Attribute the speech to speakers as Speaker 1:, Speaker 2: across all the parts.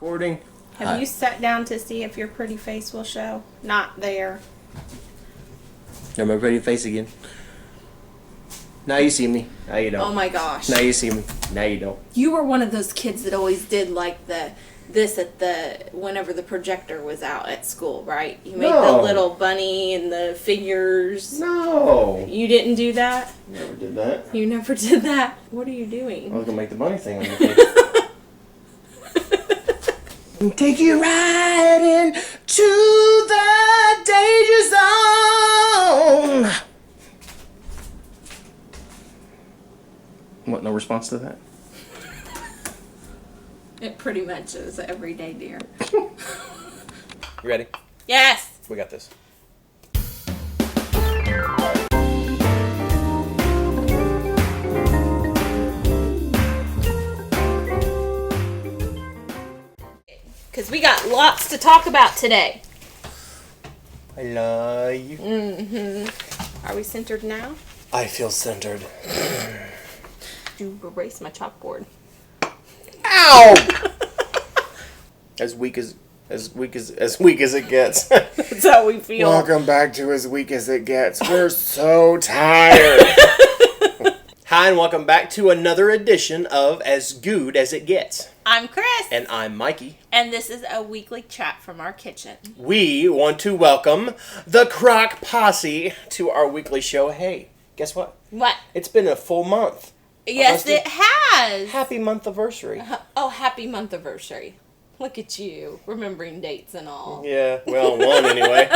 Speaker 1: Recording.
Speaker 2: Have you sat down to see if your pretty face will show? Not there.
Speaker 1: Got my pretty face again. Now you see me. Now you don't.
Speaker 2: Oh my gosh.
Speaker 1: Now you see me. Now you don't.
Speaker 2: You were one of those kids that always did like whenever the projector was out at school, right? You made the little bunny and the figures.
Speaker 1: No.
Speaker 2: You didn't do that?
Speaker 1: Never did that.
Speaker 2: You never did that? What are you doing?
Speaker 1: I was gonna make the bunny thing on your face. Take you right into the danger zone. What, no response to that?
Speaker 2: It pretty much is every day, dear.
Speaker 1: You ready?
Speaker 2: Yes!
Speaker 1: We got this.
Speaker 2: Because we got lots to talk about today.
Speaker 1: I love you.
Speaker 2: Mm-hmm. Are we centered now?
Speaker 1: I feel centered.
Speaker 2: You erase my chalkboard.
Speaker 1: Ow! As weak as it gets.
Speaker 2: That's how we feel.
Speaker 1: Welcome back to As Weak as It Gets. We're so tired. Hi, and welcome back to another edition of As Good as It Gets.
Speaker 2: I'm Chris.
Speaker 1: And I'm Mikey.
Speaker 2: And this is a weekly chat from our kitchen.
Speaker 1: We want to welcome the CROCK Posse to our weekly show. Hey, guess what?
Speaker 2: What?
Speaker 1: It's been a full month.
Speaker 2: Yes, it has.
Speaker 1: Happy month-iversary.
Speaker 2: Oh, happy month-iversary. Look at you, remembering dates and all.
Speaker 1: Yeah, well, one anyway.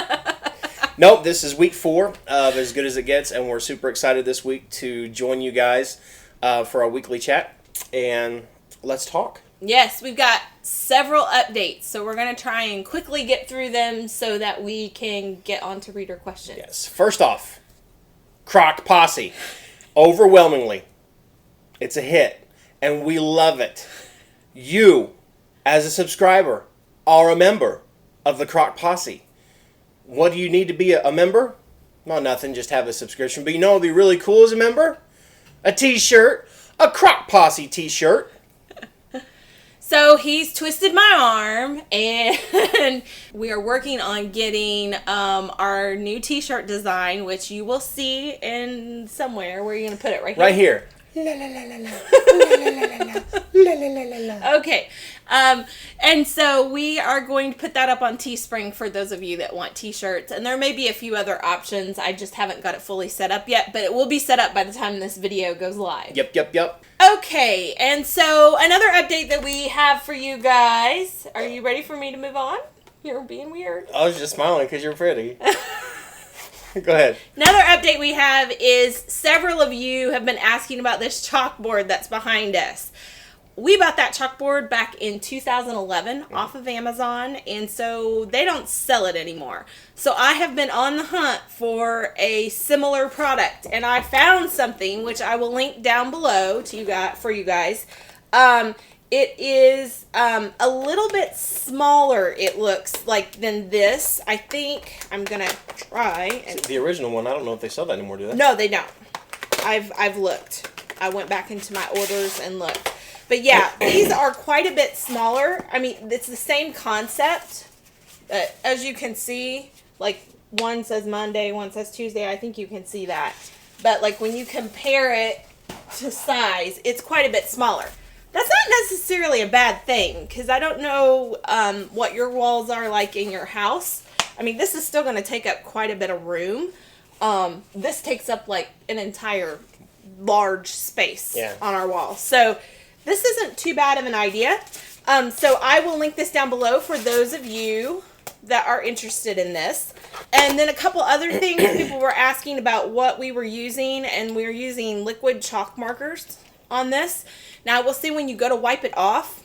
Speaker 1: Nope, this is week 4 of As Good as It Gets, and we're super excited this week to join you guys for our weekly chat, and let's talk.
Speaker 2: Yes, we've got several updates, so we're going to try and quickly get through them so that we can get on to reader questions.
Speaker 1: Yes, first off, CROCK Posse, overwhelmingly, it's a hit, and we love it. You, as a subscriber, are a member of the CROCK Posse. What do you need to be a member? Well, nothing, just have a subscription. But you know what would be really cool as a member? A t-shirt, a CROCK Posse t-shirt.
Speaker 2: So he's twisted my arm, and we are working on getting our new t-shirt design, which you will see in somewhere. Where are you going to put it? Right here?
Speaker 1: Right here. La la la la la. La la la la la. La la la la la.
Speaker 2: Okay. And so we are going to put that up on Teespring for those of you that want t-shirts. And there may be a few other options. I just haven't got it fully set up yet, but it will be set up by the time this video goes live.
Speaker 1: Yep.
Speaker 2: Okay. And so another update that we have for you guys. Are you ready for me to move on? You're being weird.
Speaker 1: I was just smiling because you're pretty. Go ahead.
Speaker 2: Another update we have is several of you have been asking about this chalkboard that's behind us. We bought that chalkboard back in 2011 off of Amazon, and so they don't sell it anymore. So I have been on the hunt for a similar product, and I found something which I will link down below to you guys, for you guys. It is a little bit smaller, it looks like, than this. I think I'm going to try. And
Speaker 1: The original one, I don't know if they sell that anymore, do they?
Speaker 2: No, they don't. I've looked. I went back into my orders and looked. But yeah, these are quite a bit smaller. I mean, it's the same concept. As you can see, like, one says Monday, one says Tuesday. I think you can see that. But, like, when you compare it to size, it's quite a bit smaller. That's not necessarily a bad thing, because I don't know what your walls are like in your house. I mean, this is still going to take up quite a bit of room. This takes up, like, an entire large space on our wall. So this isn't too bad of an idea. So I will link this down below for those of you that are interested in this. And then a couple other things. People were asking about what we were using, and we're using liquid chalk markers on this. Now, we'll see when you go to wipe it off,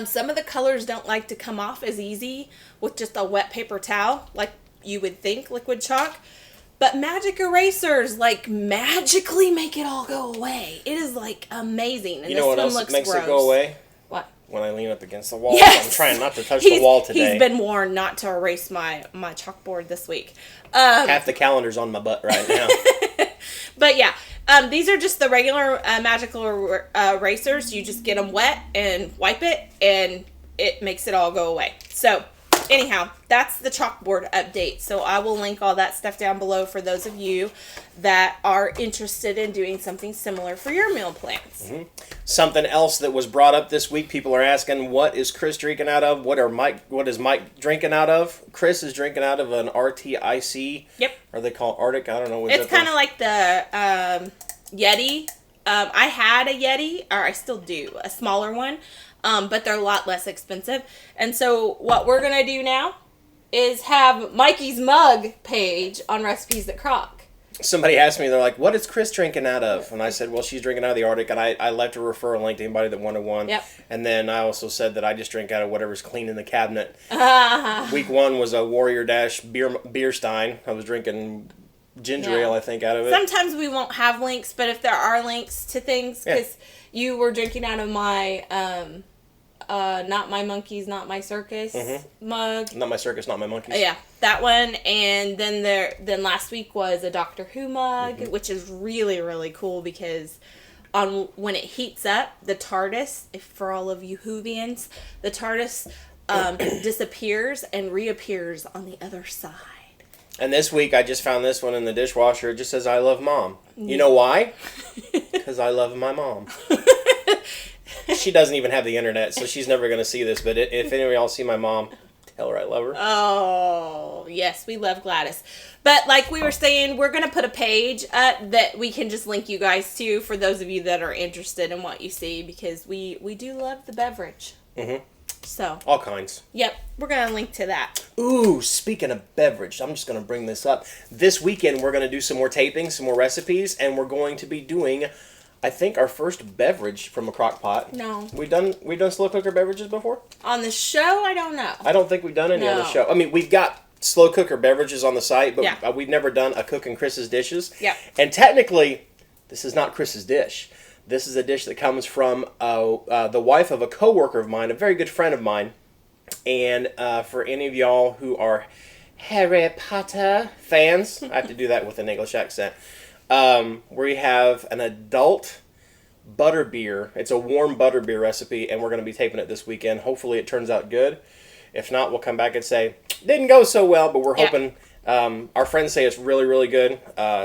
Speaker 2: some of the colors don't like to come off as easy with just a wet paper towel, like you would think liquid chalk. But magic erasers, like, magically make it all go away. It is, like, amazing. And
Speaker 1: you know what else makes it go away?
Speaker 2: What?
Speaker 1: When I lean up against the wall.
Speaker 2: Yes!
Speaker 1: I'm trying not to touch the wall today.
Speaker 2: He's been warned not to erase my chalkboard this week.
Speaker 1: Half the calendar's on my butt right now.
Speaker 2: But yeah, these are just the regular magical erasers. You just get them wet and wipe it, and it makes it all go away. So anyhow, that's the chalkboard update. So I will link all that stuff down below for those of you that are interested in doing something similar for your meal plans.
Speaker 1: Mm-hmm. Something else that was brought up this week, people are asking, what is Chris drinking out of? What is Mike drinking out of? Chris is drinking out of an RTIC.
Speaker 2: Yep.
Speaker 1: Or they call it Arctic. I don't know.
Speaker 2: It's kind of like the Yeti. I had a Yeti, or I still do, a smaller one. But they're a lot less expensive. And so what we're going to do now is have Mikey's mug page on Recipes That Crock.
Speaker 1: Somebody asked me, they're like, what is Chris drinking out of? And I said, well, she's drinking out of the Arctic. And I like to refer a link to anybody that wanted one.
Speaker 2: Yep.
Speaker 1: And then I also said that I just drink out of whatever's clean in the cabinet. Week 1 was a Warrior Dash beer stein. I was drinking ginger ale, I think, out of it.
Speaker 2: Sometimes we won't have links, but if there are links to things, because you were drinking out of my... Not My Monkeys, Not My Circus mug.
Speaker 1: Not My Circus, Not My Monkeys.
Speaker 2: Yeah, that one. And then last week was a Doctor Who mug, which is really, really cool because when it heats up, the TARDIS, for all of you Whovians, the TARDIS disappears and reappears on the other side.
Speaker 1: And this week, I just found this one in the dishwasher. It just says, I love Mom. You know why? Because I love my mom. She doesn't even have the internet, so she's never going to see this. But if any of y'all see my mom, tell her I love her.
Speaker 2: Oh, yes, we love Gladys. But like we were saying, we're going to put a page up that we can just link you guys to for those of you that are interested in what you see, because we do love the beverage. Mm-hmm. So.
Speaker 1: All kinds.
Speaker 2: Yep, we're going to link to that.
Speaker 1: Ooh, speaking of beverage, I'm just going to bring this up. This weekend, we're going to do some more tapings, some more recipes, and we're going to be doing... I think our first beverage from a Crock-Pot.
Speaker 2: No.
Speaker 1: We've done slow cooker beverages before?
Speaker 2: On the show, I don't know.
Speaker 1: I don't think we've done any on the show. I mean, we've got slow cooker beverages on the site, but we've never done a Cooking Chris's Dishes.
Speaker 2: Yeah.
Speaker 1: And technically, this is not Chris's dish. This is a dish that comes from the wife of a coworker of mine, a very good friend of mine. And for any of y'all who are Harry Potter fans, I have to do that with an English accent. We have an adult butterbeer. It's a warm butterbeer recipe, and we're going to be taping it this weekend. Hopefully it turns out good. If not, we'll come back and say, didn't go so well, but we're hoping... our friends say it's really, really good.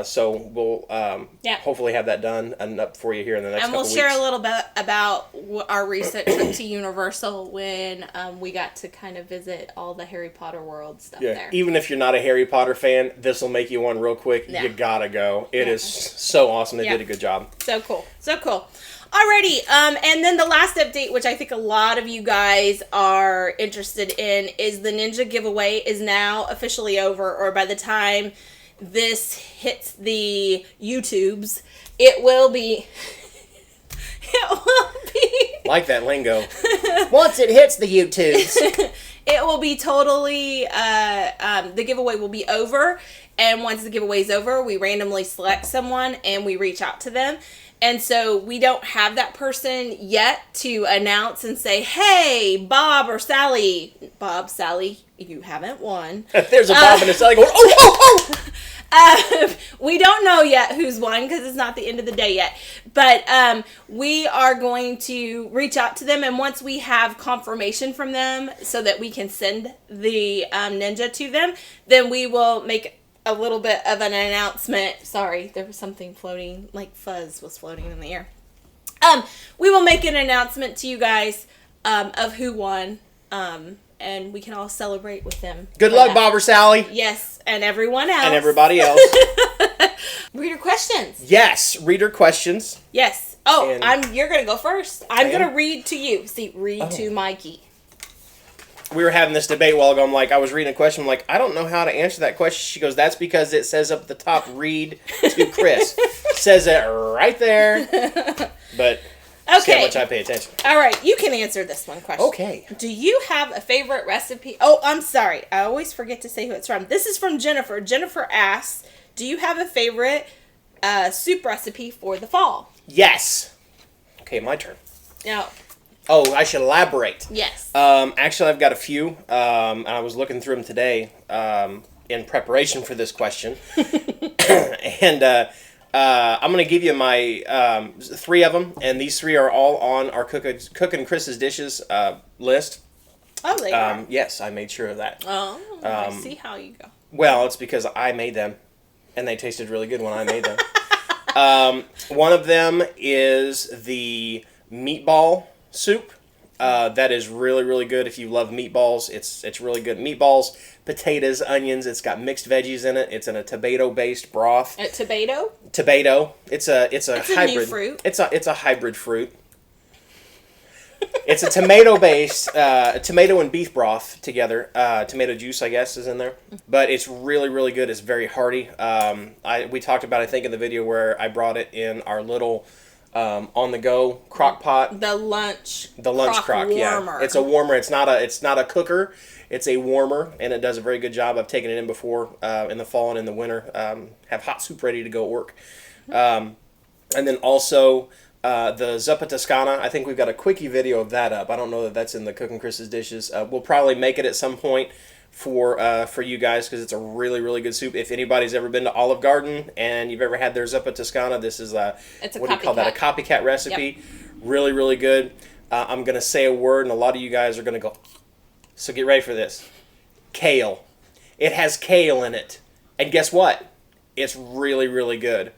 Speaker 1: So we'll hopefully have that done and up for you here in the next couple weeks.
Speaker 2: And we'll share a little bit about our recent trip to Universal when we got to kind of visit all the Harry Potter world stuff there.
Speaker 1: Even if you're not a Harry Potter fan, this will make you one real quick. Yeah. You gotta go. It is so awesome. They did a good job.
Speaker 2: So cool. So cool. Alrighty, and then the last update, which I think a lot of you guys are interested in, is the Ninja giveaway is now officially over, or by the time this hits the YouTubes, it will be...
Speaker 1: Like that lingo. Once it hits the YouTubes.
Speaker 2: It will be totally... the giveaway will be over, and once the giveaway is over, we randomly select someone, and we reach out to them. And so we don't have that person yet to announce and say, hey, Bob or Sally. Bob, Sally, you haven't won.
Speaker 1: There's a Bob and a Sally going,
Speaker 2: we don't know yet who's won because it's not the end of the day yet. But we are going to reach out to them. And once we have confirmation from them so that we can send the Ninja to them, then we will make a little bit of an announcement. Sorry, there was something floating, like fuzz was floating in the air. We will make an announcement to you guys of who won, and we can all celebrate with them.
Speaker 1: Good luck, Bob or Sally.
Speaker 2: Yes, and everyone else.
Speaker 1: And everybody else.
Speaker 2: Reader questions.
Speaker 1: Yes, reader questions.
Speaker 2: Yes. Oh, you're going to go first. I'm going to read to you. See, read to Mikey.
Speaker 1: We were having this debate a while ago. I was reading a question. I'm like, I don't know how to answer that question. She goes, that's because it says up at the top, read to Chris. Says it right there. But see how much I pay attention.
Speaker 2: All right, you can answer this one question.
Speaker 1: Okay.
Speaker 2: Do you have a favorite recipe? Oh, I'm sorry. I always forget to say who it's from. This is from Jennifer. Jennifer asks, do you have a favorite soup recipe for the fall?
Speaker 1: Yes. Okay, my turn.
Speaker 2: Now...
Speaker 1: Oh, I should elaborate.
Speaker 2: Yes.
Speaker 1: Actually, I've got a few. And I was looking through them today in preparation for this question. And I'm going to give you my 3 of them. And these 3 are all on our Cooking Chris's Dishes list.
Speaker 2: Oh, they are?
Speaker 1: Yes, I made sure of that.
Speaker 2: Oh, I see how you go.
Speaker 1: Well, it's because I made them, and they tasted really good when I made them. One of them is the Meatball Soup. That is really, really good. If you love meatballs, it's really good. Meatballs, potatoes, onions. It's got mixed veggies in it. It's in a tomato-based broth.
Speaker 2: A tomato?
Speaker 1: Tomato. It's a hybrid.
Speaker 2: A new fruit.
Speaker 1: It's a hybrid fruit. It's a tomato-based, tomato and beef broth together. Tomato juice, I guess, is in there. But it's really, really good. It's very hearty. We talked about, I think, in the video where I brought it in our little on-the-go Crock-Pot.
Speaker 2: The lunch
Speaker 1: crock,
Speaker 2: warmer.
Speaker 1: yeah. It's a warmer. It's not a cooker. It's a warmer, and it does a very good job. I've taken it in before in the fall and in the winter. Have hot soup ready to go at work. And then also... the Zuppa Toscana, I think we've got a quickie video of that up. I don't know that that's in the Cooking Chris's dishes. We'll probably make it at some point for you guys because it's a really, really good soup. If anybody's ever been to Olive Garden and you've ever had their Zuppa Toscana, this is what do you call that? A copycat recipe. Yep. Really, really good. I'm going to say a word and a lot of you guys are going to go, so get ready for this. Kale. It has kale in it. And guess what? It's really, really good.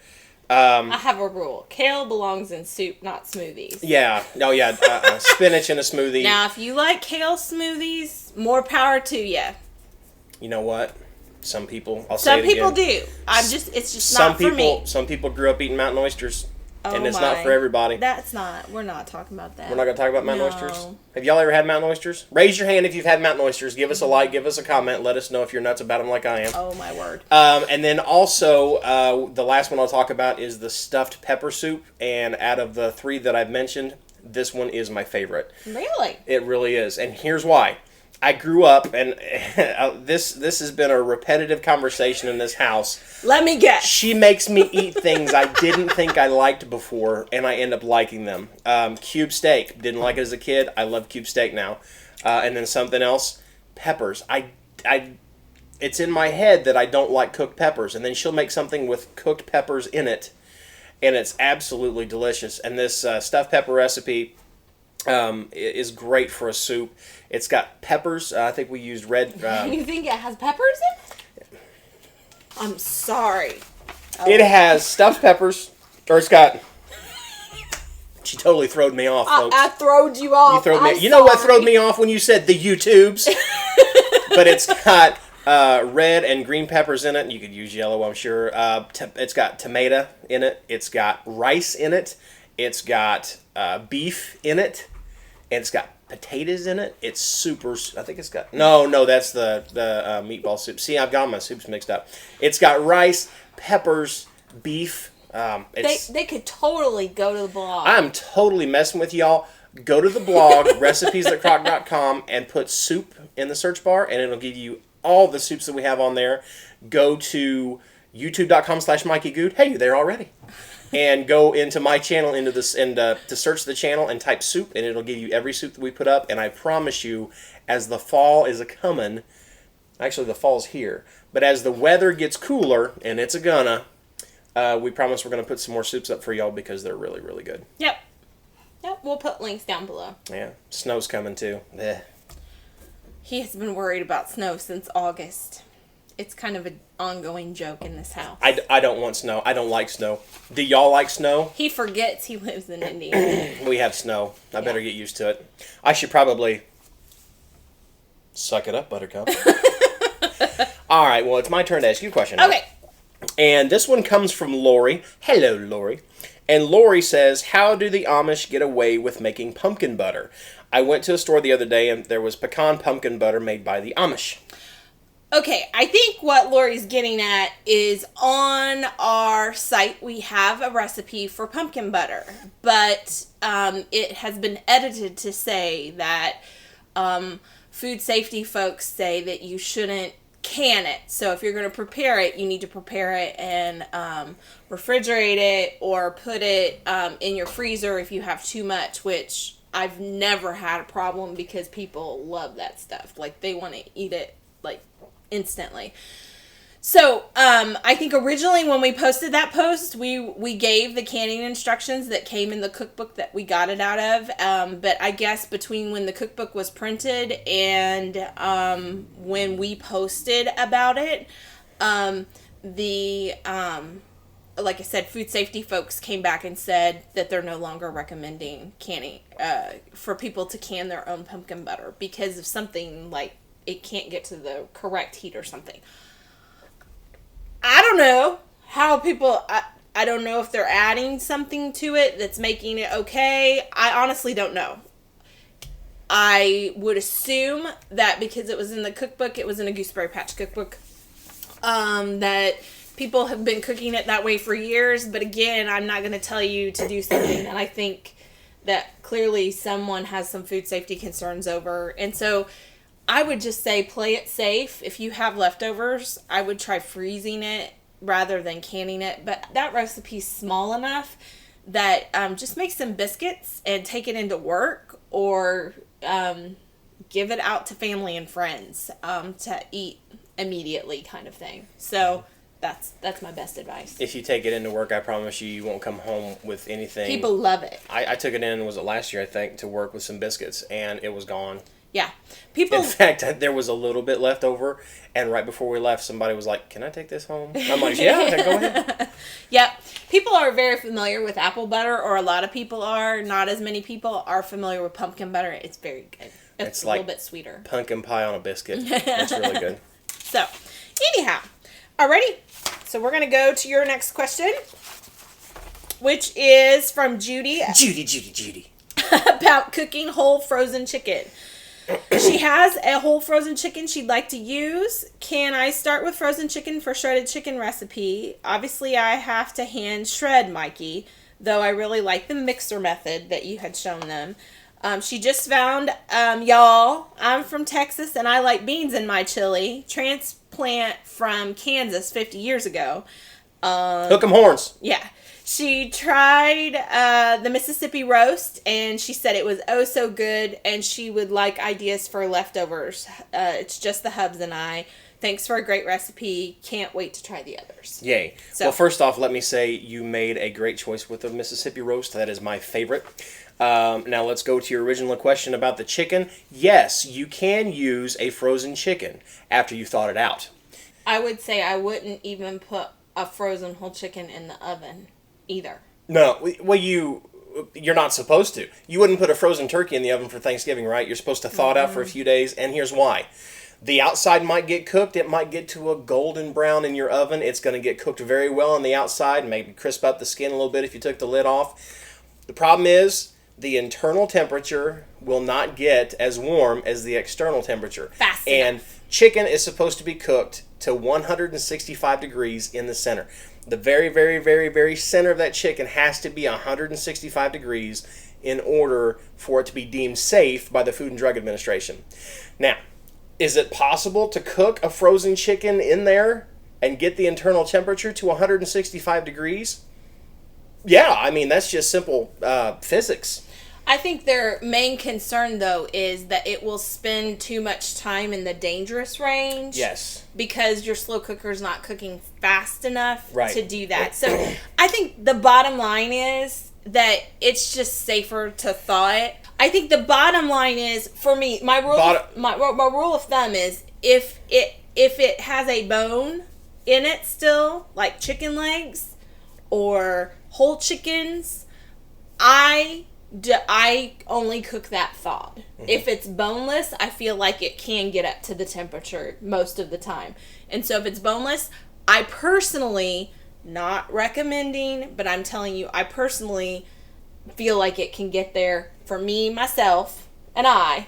Speaker 2: I have a rule. Kale belongs in soup, not smoothies.
Speaker 1: Yeah. Oh, yeah. Spinach in a smoothie.
Speaker 2: Now, if you like kale smoothies, more power to you.
Speaker 1: You know what? Some people.
Speaker 2: Some people do. It's just not for me.
Speaker 1: Some people grew up eating mountain oysters, and it's not for everybody.
Speaker 2: We're not talking about that.
Speaker 1: We're not going to talk about mountain oysters? Have y'all ever had mountain oysters? Raise your hand if you've had mountain oysters. Give us a like. Give us a comment. Let us know if you're nuts about them like I am.
Speaker 2: Oh, my word.
Speaker 1: And then also, the last one I'll talk about is the stuffed pepper soup. And out of the three that I've mentioned, this one is my favorite.
Speaker 2: Really?
Speaker 1: It really is. And here's why. I grew up, and this has been a repetitive conversation in this house.
Speaker 2: Let me guess.
Speaker 1: She makes me eat things I didn't think I liked before, and I end up liking them. Cube steak. Didn't like it as a kid. I love cube steak now. And then something else. Peppers. It's in my head that I don't like cooked peppers, and then she'll make something with cooked peppers in it, and it's absolutely delicious. And this stuffed pepper recipe is great for a soup. It's got peppers. I think we used red.
Speaker 2: You think it has peppers in it? I'm sorry. Oh.
Speaker 1: It has stuffed peppers, or it's got. She totally throwed me off, folks.
Speaker 2: I throwed you off.
Speaker 1: You know what throwed me off when you said the YouTubes? But it's got red and green peppers in it. You could use yellow, I'm sure. It's got tomato in it. It's got rice in it. It's got beef in it. And it's got potatoes in it. It's super. I think it's got. No, that's the meatball soup. See, I've got my soups mixed up. It's got rice, peppers, beef.
Speaker 2: They could totally go to the blog.
Speaker 1: I'm totally messing with y'all. Go to the blog, recipes@crock.com, and put soup in the search bar, and it'll give you all the soups that we have on there. Go to youtube.com/Mikey GOODe. Hey, you're there already. And go into my channel, to search the channel and type soup, and it'll give you every soup that we put up. And I promise you, as the fall is a-coming, actually the fall's here, but as the weather gets cooler, and it's a-gonna, we promise we're going to put some more soups up for y'all because they're really, really good.
Speaker 2: Yep, we'll put links down below.
Speaker 1: Yeah, snow's coming too. Ugh.
Speaker 2: He has been worried about snow since August. It's kind of an ongoing joke in this house.
Speaker 1: I don't want snow. I don't like snow. Do y'all like snow?
Speaker 2: He forgets he lives in Indiana.
Speaker 1: We have snow. I better get used to it. I should probably suck it up, Buttercup. All right, well, it's my turn to ask you a question now.
Speaker 2: Okay.
Speaker 1: And this one comes from Lori. Hello, Lori. And Lori says, how do the Amish get away with making pumpkin butter? I went to a store the other day, and there was pecan pumpkin butter made by the Amish.
Speaker 2: Okay, I think what Lori's getting at is on our site we have a recipe for pumpkin butter, but it has been edited to say that food safety folks say that you shouldn't can it. So if you're going to prepare it, you need to prepare it and refrigerate it or put it in your freezer if you have too much, which I've never had a problem because people love that stuff. Like, they want to eat it, like, instantly. So, I think originally when we posted that post, we gave the canning instructions that came in the cookbook that we got it out of. But I guess between when the cookbook was printed and when we posted about it, like I said, food safety folks came back and said that they're no longer recommending canning for people to can their own pumpkin butter because of something like it can't get to the correct heat or something. I don't know how people, I don't know if they're adding something to it that's making it okay. I honestly don't know. I would assume that because it was in the cookbook, it was in a Gooseberry Patch cookbook, that people have been cooking it that way for years. But again, I'm not going to tell you to do something that I think that clearly someone has some food safety concerns over. And so I would just say play it safe. If you have leftovers, I would try freezing it rather than canning it. But that recipe's small enough that just make some biscuits and take it into work or give it out to family and friends to eat immediately kind of thing. So that's my best advice.
Speaker 1: If you take it into work, I promise you won't come home with anything.
Speaker 2: People love it.
Speaker 1: I took it in, was it last year, I think, to work with some biscuits, and it was gone.
Speaker 2: Yeah. People.
Speaker 1: In fact, there was a little bit left over, and right before we left, somebody was like, "Can I take this home?" I'm like, "Yeah, go ahead."
Speaker 2: Yep. People are very familiar with apple butter, or a lot of people are. Not as many people are familiar with pumpkin butter. It's very good. It's a little bit sweeter.
Speaker 1: Pumpkin pie on a biscuit. It's really good.
Speaker 2: So, anyhow, alrighty. So we're gonna go to your next question, which is from Judy.
Speaker 1: Judy.
Speaker 2: About cooking whole frozen chicken. She has a whole frozen chicken she'd like to use. Can I start with frozen chicken for shredded chicken recipe? Obviously, I have to hand shred, Mikey, though I really like the mixer method that you had shown them. She just found, y'all, I'm from Texas and I like beans in my chili. Transplant from Kansas 50 years ago.
Speaker 1: Hook 'em horns.
Speaker 2: Yeah. She tried the Mississippi roast, and she said it was oh so good, and she would like ideas for leftovers. It's just the hubs and I. Thanks for a great recipe. Can't wait to try the others.
Speaker 1: Yay.
Speaker 2: So,
Speaker 1: well, first off, let me say you made a great choice with the Mississippi roast. That is my favorite. Now let's go to your original question about the chicken. Yes, you can use a frozen chicken after you thawed it out.
Speaker 2: I would say I wouldn't even put a frozen whole chicken in the oven either.
Speaker 1: No, well, you're not supposed to. You wouldn't put a frozen turkey in the oven for Thanksgiving, right? You're supposed to thaw it out for a few days, and here's why. The outside might get cooked. It might get to a golden brown in your oven. It's going to get cooked very well on the outside, maybe crisp up the skin a little bit if you took the lid off. The problem is the internal temperature will not get as warm as the external temperature.
Speaker 2: Fast
Speaker 1: and
Speaker 2: enough.
Speaker 1: Chicken is supposed to be cooked to 165 degrees in the center. The very, very, very, very center of that chicken has to be 165 degrees in order for it to be deemed safe by the Food and Drug Administration. Now, is it possible to cook a frozen chicken in there and get the internal temperature to 165 degrees? Yeah, I mean, that's just simple physics.
Speaker 2: I think their main concern, though, is that it will spend too much time in the dangerous range.
Speaker 1: Yes.
Speaker 2: Because your slow cooker's not cooking fast enough
Speaker 1: right.
Speaker 2: to do that. So I think the bottom line is that it's just safer to thaw it. I think the bottom line is, for me, my rule of thumb is if it has a bone in it still, like chicken legs or whole chickens, I only cook that thawed. Mm-hmm. If it's boneless, I feel like it can get up to the temperature most of the time. And so if it's boneless, I personally, not recommending, but I'm telling you, I personally feel like it can get there for me, myself, and I.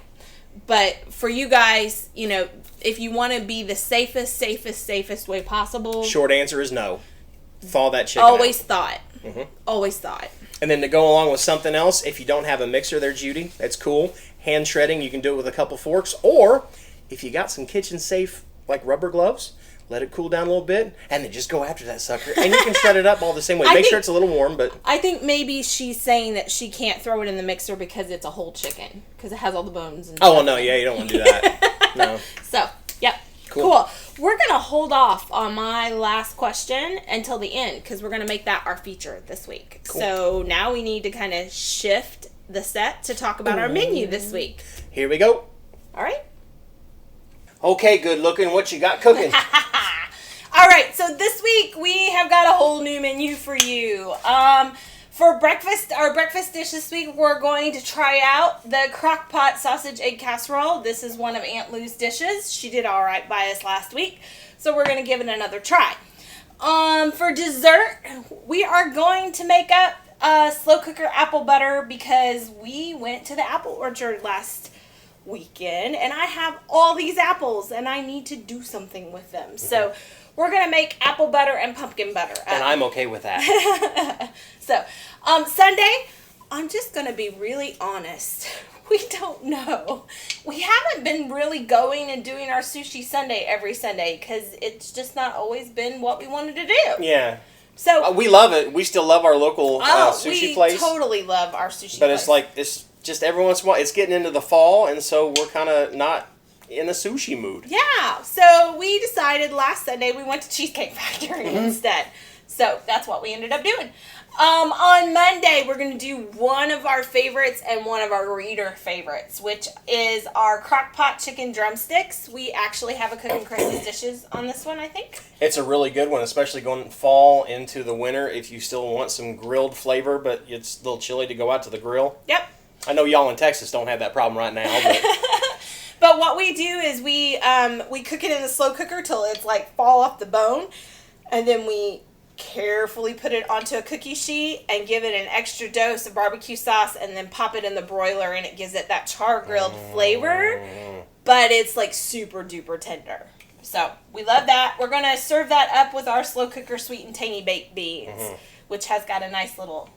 Speaker 2: But for you guys, you know, if you want to be the safest way possible.
Speaker 1: Short answer is no. Thaw that chicken
Speaker 2: Always
Speaker 1: out.
Speaker 2: thaw it.
Speaker 1: Mm-hmm.
Speaker 2: Always thaw it.
Speaker 1: And then to go along with something else, if you don't have a mixer there, Judy, that's cool. Hand shredding, you can do it with a couple forks. Or if you got some kitchen safe, like rubber gloves, let it cool down a little bit, and then just go after that sucker. And you can shred it up all the same way. Make sure it's a little warm, but...
Speaker 2: I think maybe she's saying that she can't throw it in the mixer because it's a whole chicken. Because it has all the bones and
Speaker 1: well, no, yeah, you don't want to do that. No.
Speaker 2: So, yep. Cool. we're going to hold off on my last question until the end because we're going to make that our feature this week. Cool. So now we need to kind of shift the set to talk about our menu this week.
Speaker 1: Here we go.
Speaker 2: All right.
Speaker 1: Okay, good looking. What you got cooking?
Speaker 2: All right, so this week we have got a whole new menu for you. For breakfast, our breakfast dish this week, we're going to try out the Crock-Pot sausage egg casserole. This is one of Aunt Lou's dishes. She did all right by us last week, so we're going to give it another try. For dessert, we are going to make up slow cooker apple butter because we went to the apple orchard last weekend, and I have all these apples, and I need to do something with them. So we're going to make apple butter and pumpkin butter.
Speaker 1: And I'm okay with that.
Speaker 2: So, Sunday, I'm just going to be really honest. We don't know. We haven't been really going and doing our sushi Sunday every Sunday because it's just not always been what we wanted to do.
Speaker 1: Yeah.
Speaker 2: So
Speaker 1: we love it. We still love our local sushi place.
Speaker 2: We totally love our sushi place.
Speaker 1: But it's like, it's just every once in a while, it's getting into the fall, and so we're kind of not in a sushi mood.
Speaker 2: Yeah, so we decided last Sunday we went to Cheesecake Factory instead. So that's what we ended up doing. On Monday, we're going to do one of our favorites and one of our reader favorites, which is our Crock-Pot chicken drumsticks. We actually have a Cook and Chris's dishes on this one, I think.
Speaker 1: It's a really good one, especially going fall into the winter if you still want some grilled flavor, but it's a little chilly to go out to the grill.
Speaker 2: Yep.
Speaker 1: I know y'all in Texas don't have that problem right now, but...
Speaker 2: But what we do is we cook it in a slow cooker till it's like fall off the bone, and then we carefully put it onto a cookie sheet and give it an extra dose of barbecue sauce, and then pop it in the broiler, and it gives it that char grilled flavor, but it's like super duper tender. So we love that. We're gonna serve that up with our slow cooker sweet and tangy baked beans, which has got a nice little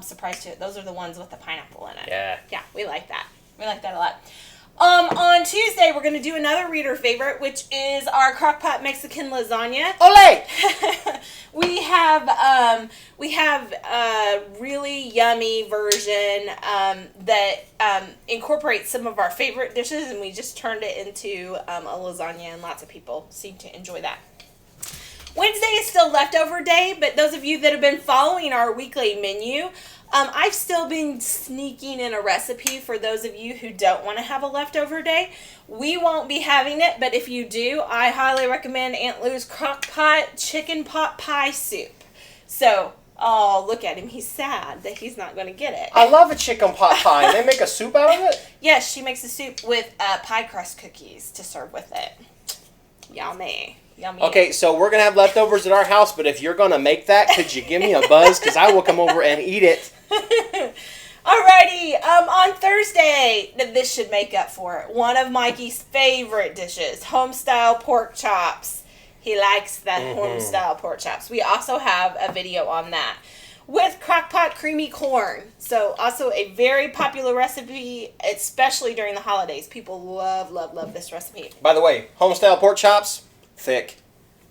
Speaker 2: surprise to it. Those are the ones with the pineapple in it. Yeah, we like that. We like that a lot. On Tuesday, we're going to do another reader favorite, which is our Crock-Pot Mexican lasagna.
Speaker 1: Ole!
Speaker 2: We have a really yummy version that incorporates some of our favorite dishes, and we just turned it into a lasagna, and lots of people seem to enjoy that. Wednesday is still leftover day, but those of you that have been following our weekly menu, I've still been sneaking in a recipe for those of you who don't want to have a leftover day. We won't be having it, but if you do, I highly recommend Aunt Lou's Crock-Pot chicken pot pie soup. So, oh, look at him. He's sad that he's not going to get it.
Speaker 1: I love a chicken pot pie. They make a soup out of it?
Speaker 2: Yes, she makes a soup with pie crust cookies to serve with it. Yummy. Yummy.
Speaker 1: Okay, so we're going to have leftovers at our house, but if you're going to make that, could you give me a buzz? Because I will come over and eat it.
Speaker 2: Alrighty, on Thursday, this should make up for it. One of Mikey's favorite dishes, home-style pork chops. He likes that home-style pork chops. We also have a video on that. With Crock-Pot creamy corn. So also a very popular recipe, especially during the holidays. People love, love, love this recipe.
Speaker 1: By the way, home-style pork chops, thick.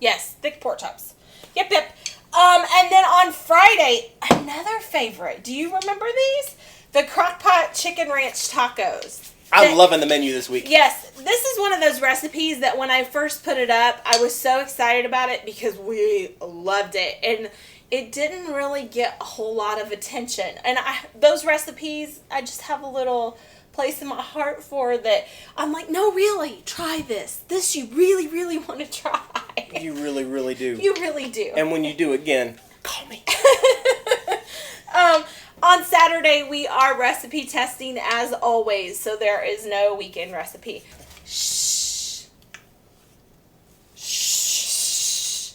Speaker 2: Yes, thick pork chops. Yep, yep. And then on Friday, another favorite. Do you remember these? The Crock-Pot chicken ranch tacos.
Speaker 1: I'm loving the menu this week.
Speaker 2: Yes, this is one of those recipes that when I first put it up, I was so excited about it because we loved it. And it didn't really get a whole lot of attention. And those recipes, I just have a little place in my heart for that. I'm like, no, really, try this. This you really, really want to try.
Speaker 1: You really, really do.
Speaker 2: You really do.
Speaker 1: And when you do again, call me.
Speaker 2: On Saturday, we are recipe testing as always, so there is no weekend recipe. Shh. Shh.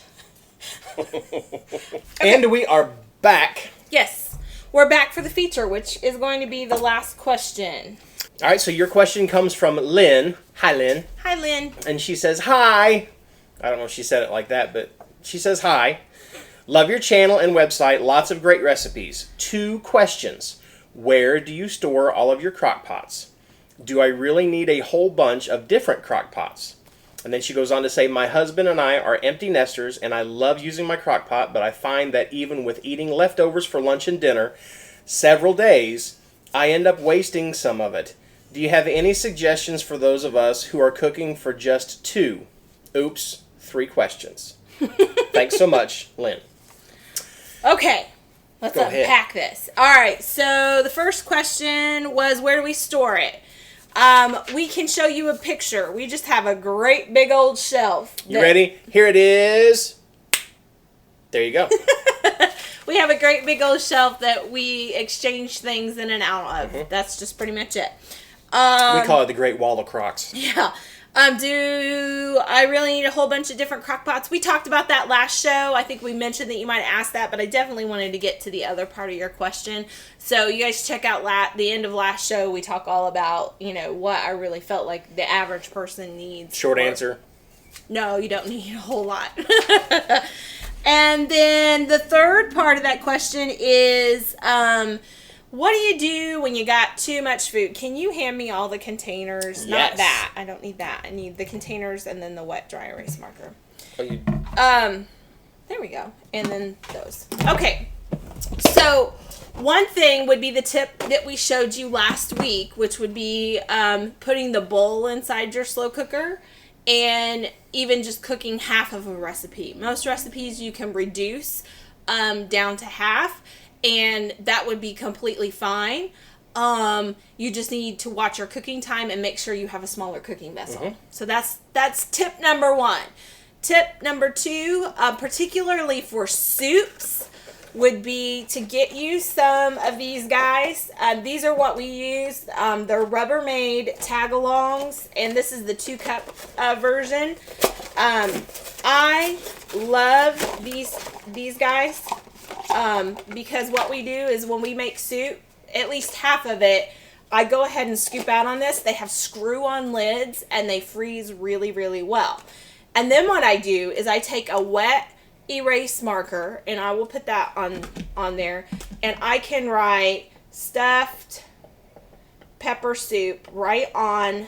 Speaker 1: And we are back.
Speaker 2: Yes. We're back for the feature, which is going to be the last question.
Speaker 1: All right, so your question comes from Lynn. Hi, Lynn.
Speaker 2: Hi, Lynn.
Speaker 1: And she says, hi. I don't know if she said it like that, but she says, hi. Love your channel and website. Lots of great recipes. 2 questions. Where do you store all of your crock pots? Do I really need a whole bunch of different crock pots? And then she goes on to say, my husband and I are empty nesters, and I love using my crock pot, but I find that even with eating leftovers for lunch and dinner several days, I end up wasting some of it. Do you have any suggestions for those of us who are cooking for just 2? Oops, 3 questions. Thanks so much, Lynn.
Speaker 2: Okay, let's
Speaker 1: Go
Speaker 2: unpack this. All right, so the first question was, where do we store it? We can show you a picture. We just have a great big old shelf.
Speaker 1: You ready? Here it is. There you go.
Speaker 2: We have a great big old shelf that we exchange things in and out of. Mm-hmm. That's just pretty much it.
Speaker 1: We call it the Great Wall of Crocs.
Speaker 2: Yeah. Do I really need a whole bunch of different crock pots? We talked about that last show. I think we mentioned that you might ask that, but I definitely wanted to get to the other part of your question. So you guys check out the end of last show. We talk all about, what I really felt like the average person needs.
Speaker 1: Short answer.
Speaker 2: No, you don't need a whole lot. And then the third part of that question is, what do you do when you got too much food? Can you hand me all the containers?
Speaker 1: Yes.
Speaker 2: Not that. I don't need that. I need the containers and then the wet dry erase marker. There we go. And then those. Okay. So one thing would be the tip that we showed you last week, which would be putting the bowl inside your slow cooker and even just cooking half of a recipe. Most recipes you can reduce down to half, and that would be completely fine. You just need to watch your cooking time and make sure you have a smaller cooking vessel. Mm-hmm. So that's tip number 1. Tip number 2, particularly for soups, would be to get you some of these guys. These are what we use. They're Rubbermaid tag-alongs, and this is the 2-cup version. I love these guys because what we do is when we make soup, at least half of it, I go ahead and scoop out on this. They have screw-on lids, and they freeze really, really well. And then what I do is I take a wet erase marker, and I will put that on there, and I can write stuffed pepper soup right on.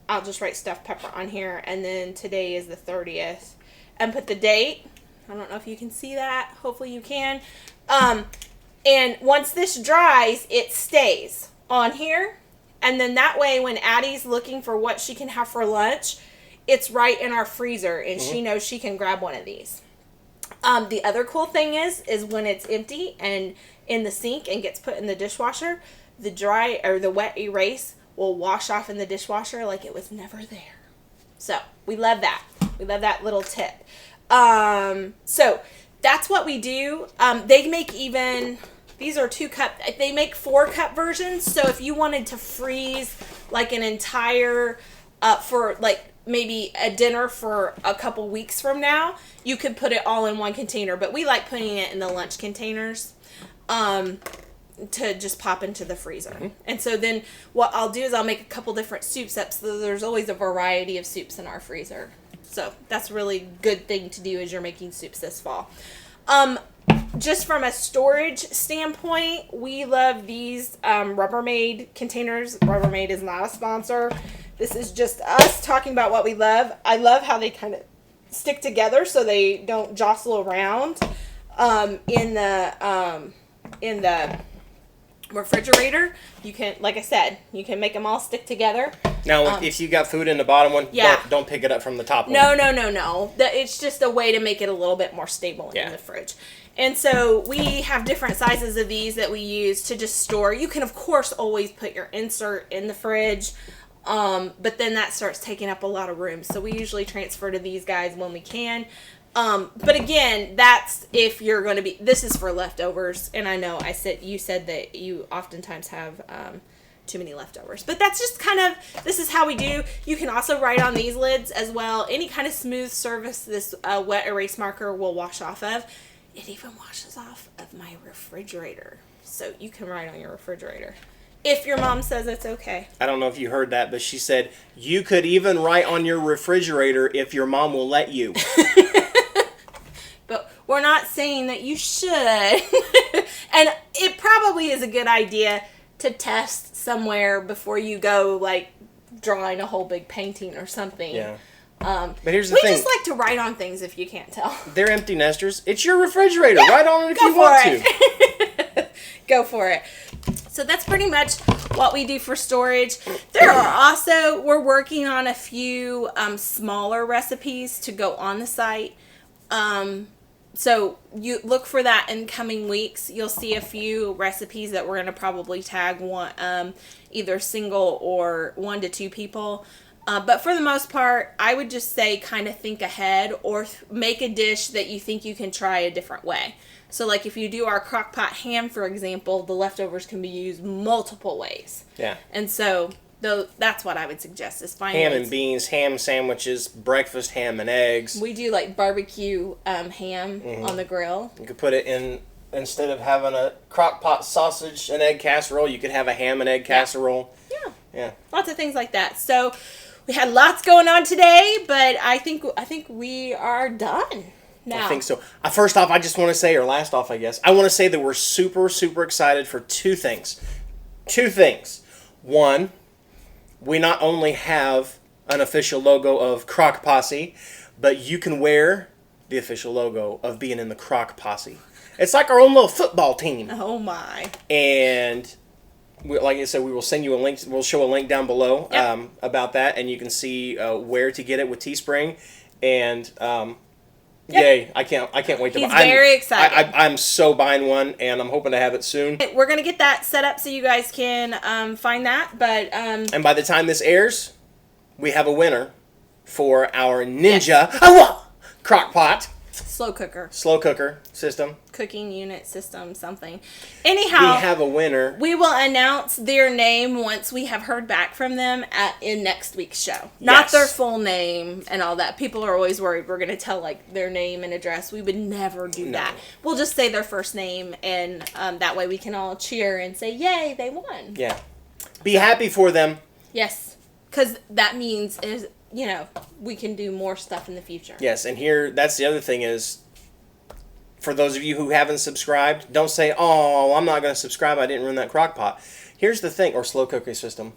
Speaker 2: I'll just write stuffed pepper on here, and then today is the 30th, and put the date. I don't know if you can see that. Hopefully you can. And once this dries, it stays on here, and then that way when Addie's looking for what she can have for lunch, it's right in our freezer, and she knows she can grab one of these. The other cool thing is when it's empty and in the sink and gets put in the dishwasher, the wet erase will wash off in the dishwasher like it was never there. So we love that. We love that little tip. So that's what we do. They make these are 2-cup. They make 4-cup versions. So if you wanted to freeze like an entire for like maybe a dinner for a couple weeks from now, you could put it all in one container, but we like putting it in the lunch containers to just pop into the freezer. Mm-hmm. And so then what I'll do is I'll make a couple different soups up, so there's always a variety of soups in our freezer. So that's a really good thing to do as you're making soups this fall. Just from a storage standpoint, we love these Rubbermaid containers. Rubbermaid is not a sponsor. This is just us talking about what we love. I love how they kind of stick together so they don't jostle around in the refrigerator. You can, like I said, you can make them all stick together.
Speaker 1: Now, if you got food in the bottom one, don't pick it up from the top one.
Speaker 2: No. It's just a way to make it a little bit more stable in the fridge. And so we have different sizes of these that we use to just store. You can, of course, always put your insert in the fridge. But then that starts taking up a lot of room. So we usually transfer to these guys when we can. But again, that's if you're going to be, this is for leftovers. And I know you said that you oftentimes have, too many leftovers, but that's just kind of, this is how we do. You can also write on these lids as well. Any kind of smooth surface this, wet erase marker will wash off of. It even washes off of my refrigerator. So you can write on your refrigerator. If your mom says it's okay.
Speaker 1: I don't know if you heard that, but she said, you could even write on your refrigerator if your mom will let you.
Speaker 2: But we're not saying that you should. And it probably is a good idea to test somewhere before you go, like, drawing a whole big painting or something. Yeah. But here's the thing. We just like to write on things if you can't tell.
Speaker 1: They're empty nesters. It's your refrigerator. Yeah, write on it if you want to.
Speaker 2: Go for it. So that's pretty much what we do for storage. We're working on a few smaller recipes to go on the site. So you look for that in coming weeks. You'll see a few recipes that we're going to probably tag one, either single or 1 to 2 people. But for the most part, I would just say kind of think ahead or make a dish that you think you can try a different way. So like if you do our Crock-Pot ham, for example, the leftovers can be used multiple ways.
Speaker 1: Yeah.
Speaker 2: And so that's what I would suggest is find
Speaker 1: ham
Speaker 2: ways.
Speaker 1: and beans, ham sandwiches, breakfast ham and eggs.
Speaker 2: We do like barbecue ham on the grill.
Speaker 1: You could put it in, instead of having a Crock-Pot sausage and egg casserole, you could have a ham and egg casserole.
Speaker 2: Yeah.
Speaker 1: Yeah.
Speaker 2: Lots of things like that. So we had lots going on today, but I think we are done now.
Speaker 1: I think so. First off, I just want to say, or last off, I guess, I want to say that we're super, super excited for 2 things. 2 things. One, we not only have an official logo of Crock Posse, but you can wear the official logo of being in the Crock Posse. It's like our own little football team.
Speaker 2: Oh my.
Speaker 1: And like I said, we will send you a link. We'll show a link down below
Speaker 2: Yep.
Speaker 1: about that, and you can see where to get it with Teespring. And
Speaker 2: Yep.
Speaker 1: yay! I can't wait to
Speaker 2: He's
Speaker 1: buy.
Speaker 2: very excited.
Speaker 1: I'm so buying one, and I'm hoping to have it soon.
Speaker 2: We're going to get that set up so you guys can find that. But
Speaker 1: And by the time this airs, we have a winner for our Ninja
Speaker 2: Yes.
Speaker 1: Crock-Pot
Speaker 2: slow
Speaker 1: cooker system.
Speaker 2: cooking unit system, something. Anyhow,
Speaker 1: We have a winner.
Speaker 2: we will announce their name once we have heard back from them in next week's show. Not
Speaker 1: Yes.
Speaker 2: their full name and all that. People are always worried we're going to tell like their name and address. We would never do that. We'll just say their first name, and that way we can all cheer and say, "Yay, they won!"
Speaker 1: Yeah. Be happy for them.
Speaker 2: Yes, because that means we can do more stuff in the future.
Speaker 1: Yes, and that's the other thing is, for those of you who haven't subscribed, don't say, "Oh, I'm not going to subscribe. I didn't ruin that crock pot." Here's the thing, or slow cooking system.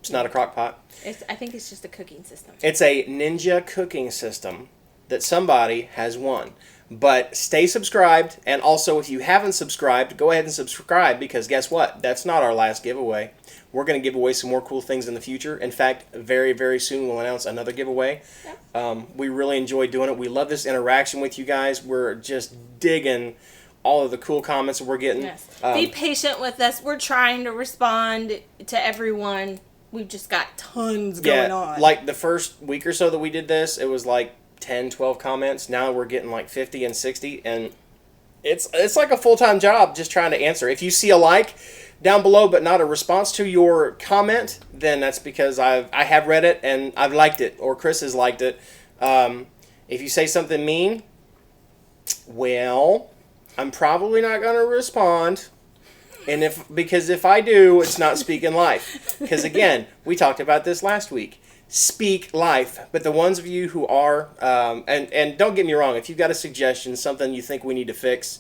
Speaker 1: It's not a crock pot.
Speaker 2: I think it's just a cooking system.
Speaker 1: It's a Ninja cooking system that somebody has won. But stay subscribed, and also if you haven't subscribed, go ahead and subscribe, because guess what? That's not our last giveaway. We're going to give away some more cool things in the future. In fact, very, very soon we'll announce another giveaway.
Speaker 2: Yeah.
Speaker 1: We really enjoy doing it. We love this interaction with you guys. We're just digging all of the cool comments that we're getting.
Speaker 2: Yes. Be patient with us. We're trying to respond to everyone. We've just got tons going on.
Speaker 1: Like the first week or so that we did this, it was like 10, 12 comments. Now we're getting like 50 and 60, and it's like a full-time job just trying to answer. If you see a like down below but not a response to your comment, then that's because I have read it and I've liked it, or Chris has liked it. If you say something mean, well, I'm probably not going to respond. And because if I do, it's not speaking life. Because again, we talked about this last week. Speak life. But the ones of you who are, and don't get me wrong, if you've got a suggestion, something you think we need to fix,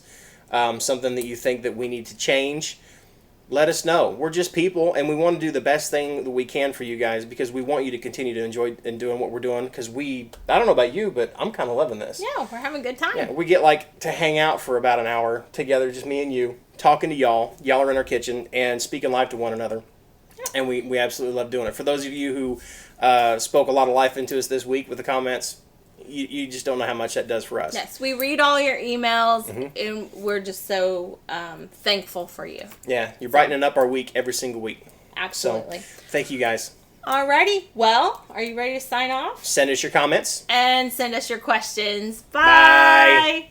Speaker 1: something that you think that we need to change, let us know. We're just people, and we want to do the best thing that we can for you guys, because we want you to continue to enjoy and doing what we're doing. Because I don't know about you, but I'm kind of loving this.
Speaker 2: Yeah, we're having a good time.
Speaker 1: Yeah, we get to hang out for about an hour together, just me and you, talking to y'all. Y'all are in our kitchen and speaking life to one another.
Speaker 2: Yeah.
Speaker 1: And we absolutely love doing it. For those of you who spoke a lot of life into us this week with the comments, you just don't know how much that does for us.
Speaker 2: Yes, we read all your emails, and we're just so thankful for you.
Speaker 1: Yeah, you're brightening up our week every single week.
Speaker 2: Absolutely.
Speaker 1: So, thank you guys.
Speaker 2: Alrighty, well, are you ready to sign off?
Speaker 1: Send us your comments.
Speaker 2: And send us your questions.
Speaker 1: Bye.
Speaker 2: Bye.